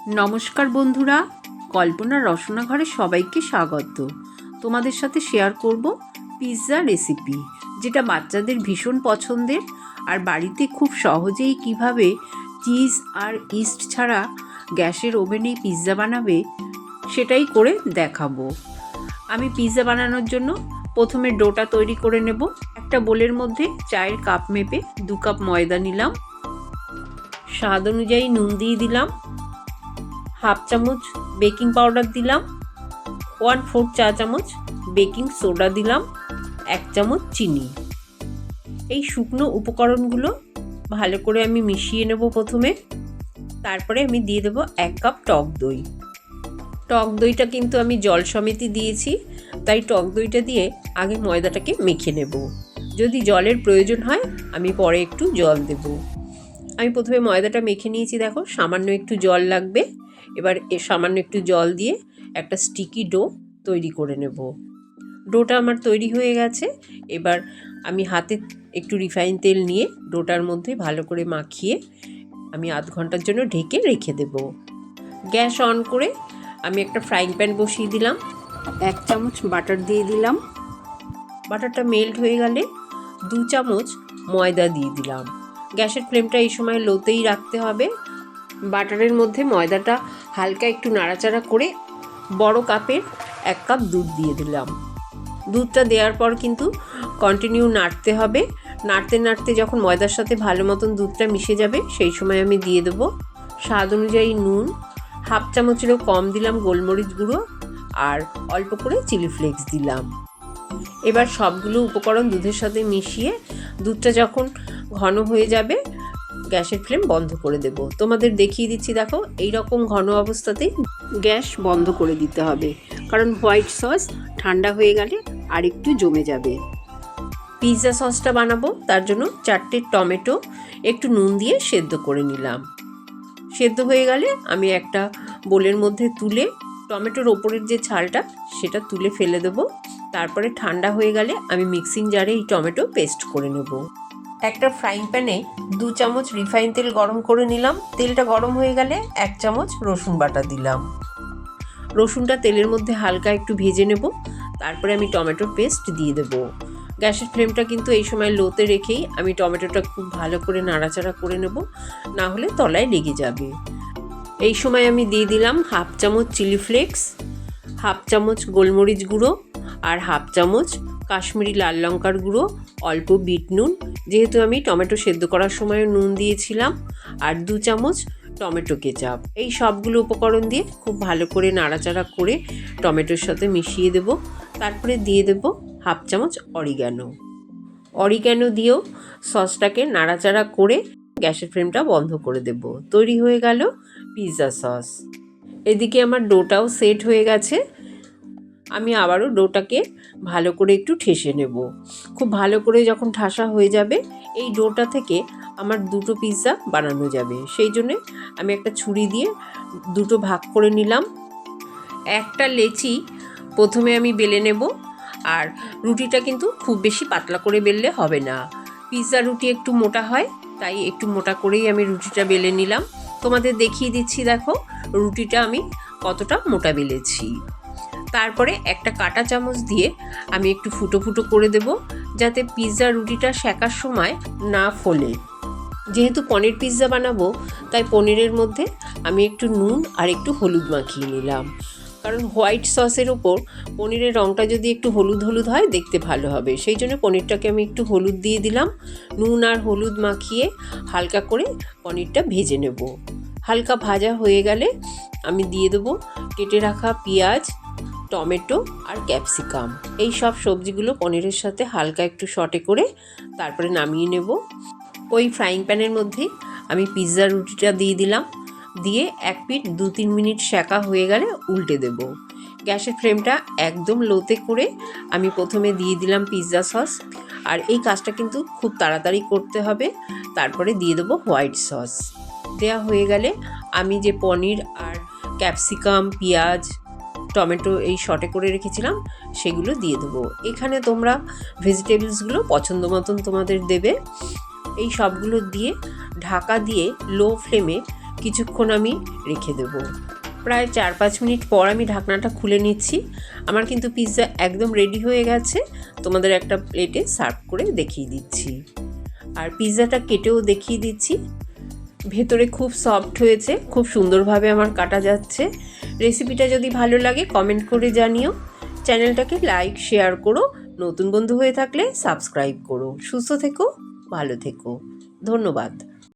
নমস্কার বন্ধুরা, কল্পনার রসনা ঘরে সবাইকে স্বাগত। তোমাদের সাথে শেয়ার করব পিৎজা রেসিপি, যেটা বাচ্চাদের ভীষণ পছন্দের আর বাড়িতে খুব সহজেই কিভাবে চিজ আর ইস্ট ছাড়া গ্যাসের ওভেনেই পিৎজা বানাবে সেটাই করে দেখাবো। আমি পিৎজা বানানোর জন্য প্রথমে ডোটা তৈরি করে নেব। একটা বোলের মধ্যে চায়ের কাপ মেপে 2 কাপ ময়দা নিলাম, স্বাদ অনুযায়ী নুন দিয়ে দিলাম, হাফ চামচ বেকিং পাউডার দিলাম, 1/4 চা চামচ বেকিং সোডা দিলাম, 1 চামচ চিনি। এই শুকনো উপকরণগুলো ভালো করে আমি মিশিয়ে নেব প্রথমে। তারপরে আমি দিয়ে দেবো 1 কাপ টক দই। টক দইটা কিন্তু আমি জল সমেতই দিয়েছি, তাই টক দইটা দিয়ে আগে ময়দাটাকে মেখে নেব। যদি জলের প্রয়োজন হয় আমি পরে একটু জল দেব। আমি প্রথমে ময়দাটা মেখে নিয়েছি, দেখো সামান্য একটু জল লাগবে। এবার সামান্য একটু জল দিয়ে একটা স্টিকি ডো তৈরি করে নেব। ডোটা আমার তৈরি হয়ে গেছে। এবার আমি হাতে একটু রিফাইন তেল নিয়ে ডোটার মধ্যে ভালো করে মাখিয়ে আমি আধ ঘন্টার জন্য ঢেকে রেখে দেব। গ্যাস অন করে আমি একটা ফ্রাইং প্যান বসিয়ে দিলাম, 1 চামচ বাটার দিয়ে দিলাম। বাটারটা মেল্ট হয়ে গেলে 2 চামচ ময়দা দিয়ে দিলাম। গ্যাসের ফ্লেমটা এই সময় লোতেই রাখতে হবে। বাটারের মধ্যে ময়দাটা হালকা একটু নাড়াচাড়া করে বড় কাপের 1 কাপ দুধ দিয়ে দিলাম। দুধটা দেওয়ার পর কিন্তু কন্টিনিউ নাড়তে হবে। নাড়তে নাড়তে যখন ময়দার সাথে ভালো মতন দুধটা মিশে যাবে, সেই সময় আমি দিয়ে দেবো স্বাদ অনুযায়ী নুন, হাফ চামচেরও কম দিলাম গোলমরিচ গুঁড়ো, আর অল্প করে চিলি ফ্লেক্স দিলাম। এবার সবগুলো উপকরণ দুধের সাথে মিশিয়ে দুধটা যখন ঘন হয়ে যাবে গ্যাসের ফ্লেম বন্ধ করে দেব। তোমাদের দেখিয়ে দিচ্ছি, দেখো এই রকম ঘন অবস্থাতেই গ্যাস বন্ধ করে দিতে হবে, কারণ হোয়াইট সস ঠান্ডা হয়ে গেলে আর একটু জমে যাবে। পিৎজা সসটা বানাবো, তার জন্য 4টে টমেটো একটু নুন দিয়ে সেদ্ধ করে নিলাম। সেদ্ধ হয়ে গেলে আমি একটা বোলের মধ্যে তুলে টমেটোর ওপরের যে ছালটা সেটা তুলে ফেলে দেবো। তারপরে ঠান্ডা হয়ে গেলে আমি মিক্সিং জারে এই টমেটো পেস্ট করে নেব। একটা ফ্রাইং প্যানে 2 চামচ রিফাইন তেল গরম করে নিলাম। তেলটা গরম হয়ে গেলে 1 চামচ রসুন বাটা দিলাম। রসুনটা তেলের মধ্যে হালকা একটু ভেজে নেব। তারপরে আমি টমেটোর পেস্ট দিয়ে দেব। গ্যাসের ফ্লেমটা কিন্তু এই সময় লোতে রেখেই আমি টমেটোটা খুব ভালো করে নাড়াচাড়া করে নেব, না হলে তলায় লেগে যাবে। এই সময় আমি দিয়ে দিলাম হাফ চামচ চিলি ফ্লেক্স, হাফ চামচ গোলমরিচ গুঁড়ো, আর হাফ চামচ কাশ্মীরি লাল লঙ্কার গুঁড়ো, অল্প বিট নুন, যেহেতু আমি টমেটো সেদ্ধ করার সময় নুন দিয়েছিলাম, আর 2 চামচ টমেটো কেচাপ। এই সবগুলো উপকরণ দিয়ে খুব ভালো করে নাড়াচাড়া করে টমেটোর সাথে মিশিয়ে দেব। তারপরে দিয়ে দেব হাফ চামচ অরিগ্যানো দিয়েও সসটাকে নাড়াচাড়া করে গ্যাসের ফ্লেমটা বন্ধ করে দেব। তৈরি হয়ে গেল পিৎজা সস। এদিকে আমার ডোটাও সেট হয়ে গেছে। আমি আবারও ডোটাকে ভালো করে একটু ঠেসে নেব। খুব ভালো করে যখন ঠাসা হয়ে যাবে, এই ডোটা থেকে আমার 2টো পিৎজা বানানো যাবে। সেই জন্যে আমি একটা ছুরি দিয়ে 2টো ভাগ করে নিলাম। একটা লেচি প্রথমে আমি বেলে নেব, আর রুটিটা কিন্তু খুব বেশি পাতলা করে বেললে হবে না। পিৎজা রুটি একটু মোটা হয়, তাই একটু মোটা করেই আমি রুটিটা বেলে নিলাম। তোমাদের দেখিয়ে দিচ্ছি, দেখো রুটিটা আমি কতটা মোটা বেলেছি। তারপরে একটা কাঁটা চামচ দিয়ে আমি একটু ফুটো ফুটো করে দেব, যাতে পিৎজা রুটিটা সেকার সময় না ফোলে। যেহেতু পনির পিৎজা বানাবো, তাই পনিরের মধ্যে আমি একটু নুন আর একটু হলুদ মাখিয়ে নিলাম, কারণ হোয়াইট সসের ওপর পনিরের রঙটা যদি একটু হলুদ হলুদ হয় দেখতে ভালো হবে। সেই জন্য পনিরটাকে আমি একটু হলুদ দিয়ে দিলাম। নুন আর হলুদ মাখিয়ে হালকা করে পনিরটা ভেজে নেব। হালকা ভাজা হয়ে গেলে আমি দিয়ে দেবো কেটে রাখা পেঁয়াজ, টমেটো আর ক্যাপসিকাম। এই সব সবজিগুলো পনিরের সাথে হালকা একটু সটে করে তারপরে নামিয়ে নেব। ওই ফ্রাইং প্যানের মধ্যে আমি পিৎজা রুটিটা দিয়ে দিলাম। দিয়ে 1 পিঠ 2-3 মিনিট সেকা হয়ে গেলে উল্টে দেব। গ্যাসের ফ্লেমটা একদম লোতে করে আমি প্রথমে দিয়ে দিলাম পিৎজা সস, আর এই কাজটা কিন্তু খুব তাড়াতাড়ি করতে হবে। তারপরে দিয়ে দেবো হোয়াইট সস। দেওয়া হয়ে গেলে আমি যে পনির আর ক্যাপসিকাম, পেঁয়াজ, টমেটো এই শর্টে করে রেখেছিলাম সেগুলো দিয়ে দেবো। এখানে তোমরা ভেজিটেবলসগুলো পছন্দ মতন তোমাদের দেবে। এই সবগুলো দিয়ে ঢাকা দিয়ে লো ফ্লেমে কিছুক্ষণ আমি রেখে দেবো। প্রায় 4-5 মিনিট পর আমি ঢাকনাটা খুলে নিচ্ছি। আমার কিন্তু পিৎজা একদম রেডি হয়ে গেছে। তোমাদের একটা প্লেটে সার্ভ করে দেখিয়ে দিচ্ছি। আর পিৎজাটা কেটেও দেখিয়ে দিচ্ছি। ভেতরে খুব সফট হয়েছে, খুব সুন্দরভাবে আমার কাটা যাচ্ছে। রেসিপিটা যদি ভালো লাগে কমেন্ট করে জানিও। চ্যানেলটাকে লাইক শেয়ার করো, নতুন বন্ধু হয়ে থাকলে সাবস্ক্রাইব করো। সুস্থ থেকো, ভালো থেকো, ধন্যবাদ।